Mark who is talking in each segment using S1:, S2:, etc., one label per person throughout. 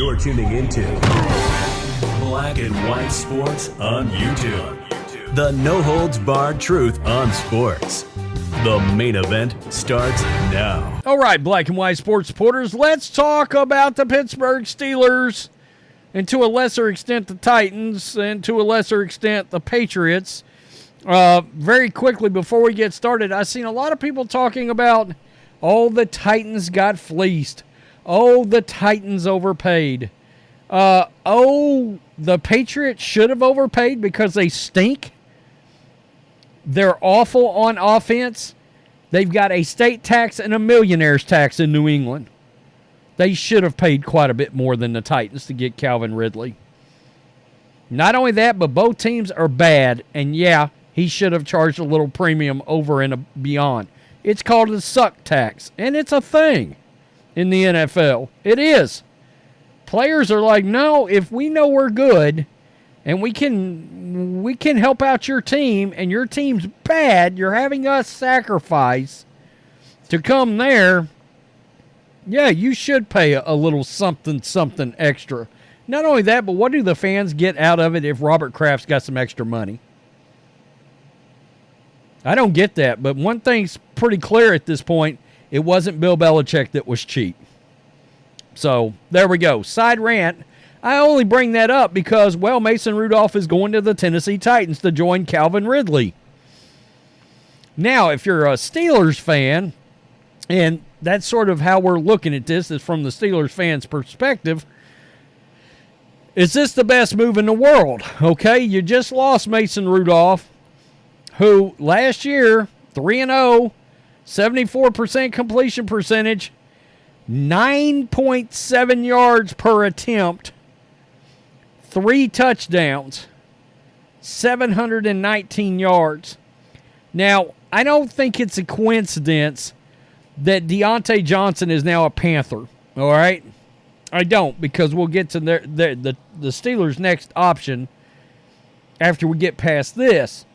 S1: You're tuning into Black and White Sports on YouTube. The no-holds-barred truth on sports. The main event starts now.
S2: All right, Black and White Sports supporters, let's talk about the Pittsburgh Steelers, and to a lesser extent the Titans, and to a lesser extent the Patriots. Very quickly before we get started, I've seen a lot of people talking about, oh, the Titans got fleeced. Oh, the Titans overpaid. Oh, the Patriots should have overpaid because they stink. They're awful on offense. They've got a state tax and a millionaire's tax in New England. They should have paid quite a bit more than the Titans to get Calvin Ridley. Not only that, but both teams are bad. And yeah, he should have charged a little premium over and beyond. It's called the suck tax, and it's a thing in the NFL. It is. Players are like, no, if we know we're good and we can help out your team and your team's bad, you're having us sacrifice to come there, yeah, you should pay a little something extra. Not only that, but what do the fans get out of it if Robert Kraft's got some extra money? I don't get that, but one thing's pretty clear at this point. It wasn't Bill Belichick that was cheap. So, there we go. Side rant. I only bring that up because, well, Mason Rudolph is going to the Tennessee Titans to join Calvin Ridley. Now, if you're a Steelers fan, and that's sort of how we're looking at this, is from the Steelers fans' perspective, is this the best move in the world? Okay, you just lost Mason Rudolph, who last year, 3-0, 74% completion percentage, 9.7 yards per attempt, 3 touchdowns, 719 yards. Now, I don't think it's a coincidence that Deontay Johnson is now a Panther, all right? I don't, because we'll get to the Steelers' next option after we get past this.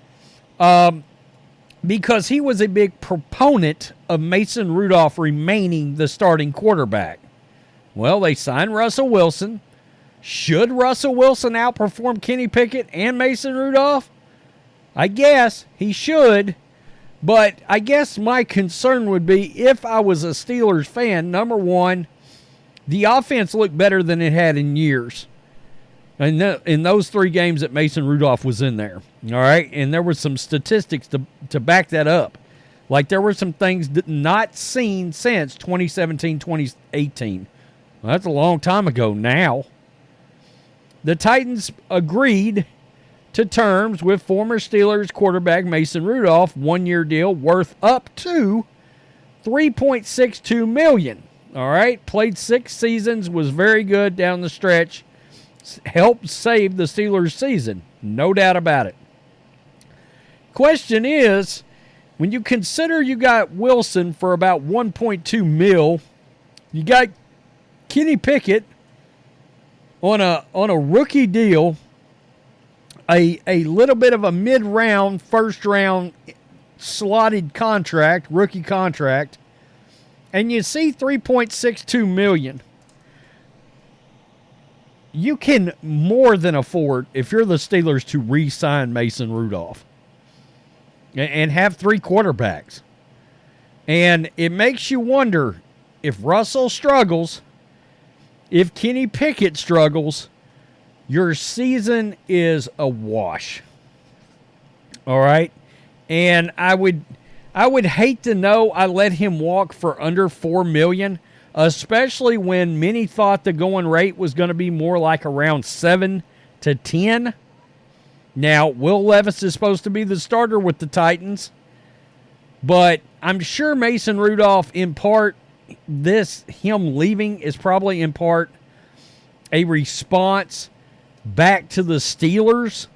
S2: Because he was a big proponent of Mason Rudolph remaining the starting quarterback. Well, they signed Russell Wilson. Should Russell Wilson outperform Kenny Pickett and Mason Rudolph? I guess he should. But I guess my concern would be, if I was a Steelers fan, number one, the offense looked better than it had in years. In those 3 games that Mason Rudolph was in there. All right? And there were some statistics to back that up. Like, there were some things not seen since 2017, 2018. Well, that's a long time ago now. The Titans agreed to terms with former Steelers quarterback Mason Rudolph, 1-year deal worth up to $3.62 million. All right? Played 6 seasons, was very good down the stretch. Helped save the Steelers' season. No doubt about it. Question is, when you consider you got Wilson for about $1.2 million, you got Kenny Pickett on a rookie deal, a little bit of a mid-round, first-round slotted contract, rookie contract, and you see $3.62 million. You can more than afford, if you're the Steelers, to re-sign Mason Rudolph and have 3 quarterbacks. And it makes you wonder, if Russell struggles, if Kenny Pickett struggles, your season is a wash. All right? And I would hate to know I let him walk for under $4 million. Especially when many thought the going rate was going to be more like around 7 to 10. Now, Will Levis is supposed to be the starter with the Titans. But I'm sure Mason Rudolph, in part, him leaving is probably in part a response back to the Steelers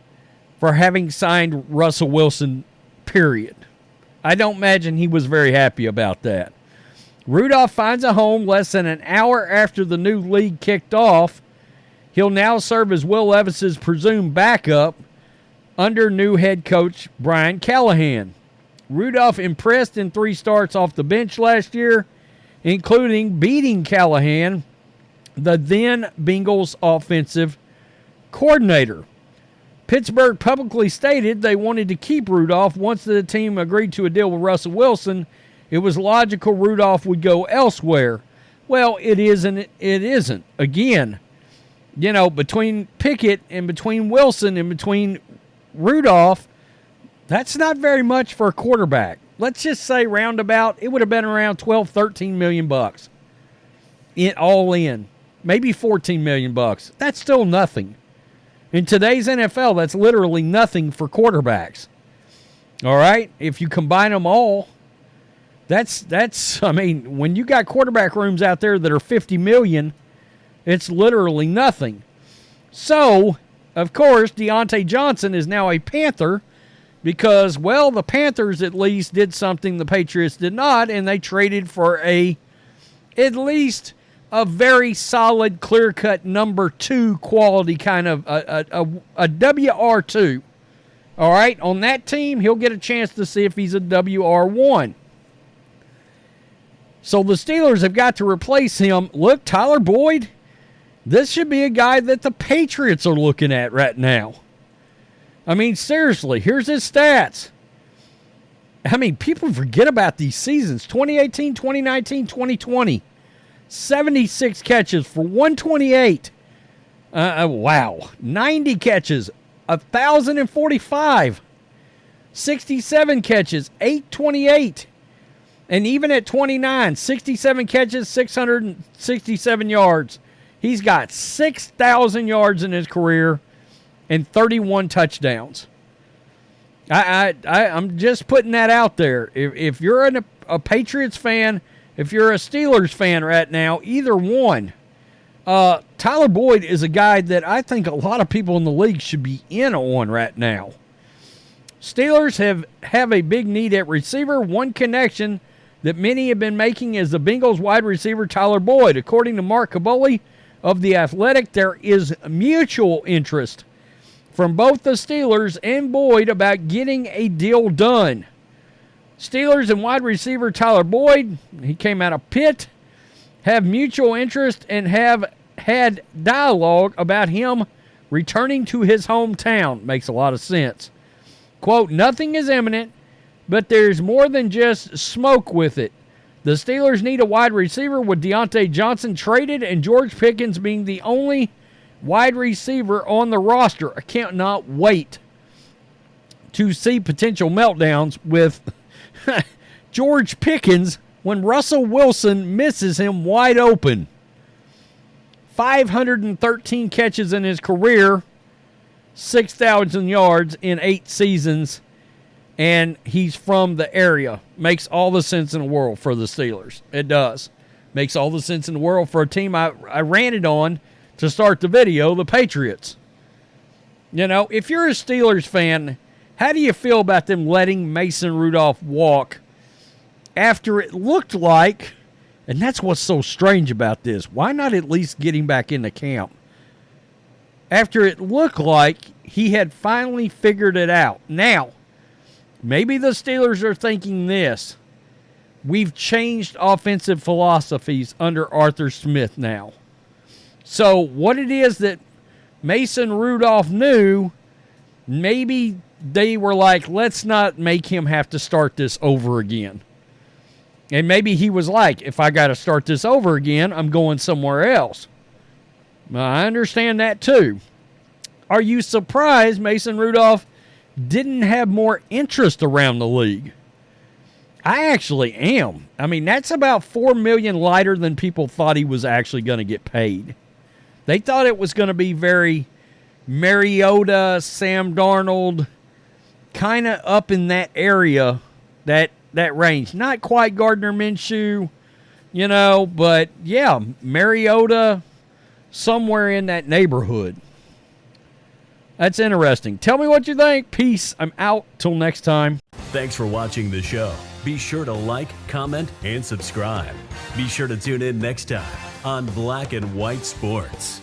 S2: for having signed Russell Wilson, period. I don't imagine he was very happy about that. Rudolph finds a home less than an hour after the new league kicked off. He'll now serve as Will Levis's presumed backup under new head coach Brian Callahan. Rudolph impressed in 3 starts off the bench last year, including beating Callahan the then Bengals offensive coordinator. Pittsburgh publicly stated they wanted to keep Rudolph. Once the team agreed to a deal with Russell Wilson, it was logical Rudolph would go elsewhere. Well, it isn't. It isn't. Again, between Pickett and between Wilson and between Rudolph, that's not very much for a quarterback. Let's just say roundabout, it would have been around 12, 13 million bucks. All in. Maybe 14 million bucks. That's still nothing. In today's NFL, that's literally nothing for quarterbacks. All right? If you combine them all, when you got quarterback rooms out there that are 50 million, it's literally nothing. So, of course, Deontay Johnson is now a Panther because, well, the Panthers at least did something the Patriots did not, and they traded for at least a very solid, clear-cut number 2 quality kind of a WR2. All right? On that team, he'll get a chance to see if he's a WR1. So the Steelers have got to replace him. Look, Tyler Boyd, this should be a guy that the Patriots are looking at right now. I mean, seriously, here's his stats. I mean, people forget about these seasons. 2018, 2019, 2020. 76 catches for 128. Wow. 90 catches, 1,045. 67 catches, 828. And even at 29, 67 catches, 667 yards. He's got 6,000 yards in his career and 31 touchdowns. I'm just putting that out there. If you're a Patriots fan, if you're a Steelers fan right now, either one, Tyler Boyd is a guy that I think a lot of people in the league should be in on right now. Steelers have a big need at receiver. One connection that many have been making is the Bengals wide receiver Tyler Boyd. According to Mark Caboli of The Athletic, there is mutual interest from both the Steelers and Boyd about getting a deal done. Steelers and wide receiver Tyler Boyd, he came out of Pitt, have mutual interest and have had dialogue about him returning to his hometown. Makes a lot of sense. Quote, nothing is imminent, but there's more than just smoke with it. The Steelers need a wide receiver with Deontay Johnson traded and George Pickens being the only wide receiver on the roster. I cannot wait to see potential meltdowns with George Pickens when Russell Wilson misses him wide open. 513 catches in his career, 6,000 yards in 8 seasons, and he's from the area. Makes all the sense in the world for the Steelers. It does. Makes all the sense in the world for a team I ranted on to start the video, the Patriots. If you're a Steelers fan, how do you feel about them letting Mason Rudolph walk after it looked like, and that's what's so strange about this, why not at least get him back into camp? After it looked like he had finally figured it out. Now, maybe the Steelers are thinking this. We've changed offensive philosophies under Arthur Smith now. So what it is that Mason Rudolph knew, maybe they were like, let's not make him have to start this over again. And maybe he was like, if I got to start this over again, I'm going somewhere else. I understand that too. Are you surprised Mason Rudolph didn't have more interest around the league? I actually am. I mean, that's about $4 million lighter than people thought he was actually going to get paid. They thought it was going to be very Mariota, Sam Darnold, kind of up in that area, that range. Not quite Gardner Minshew, but yeah, Mariota, somewhere in that neighborhood. That's interesting. Tell me what you think. Peace. I'm out. Till next time.
S1: Thanks for watching the show. Be sure to like, comment, and subscribe. Be sure to tune in next time on Black and White Sports.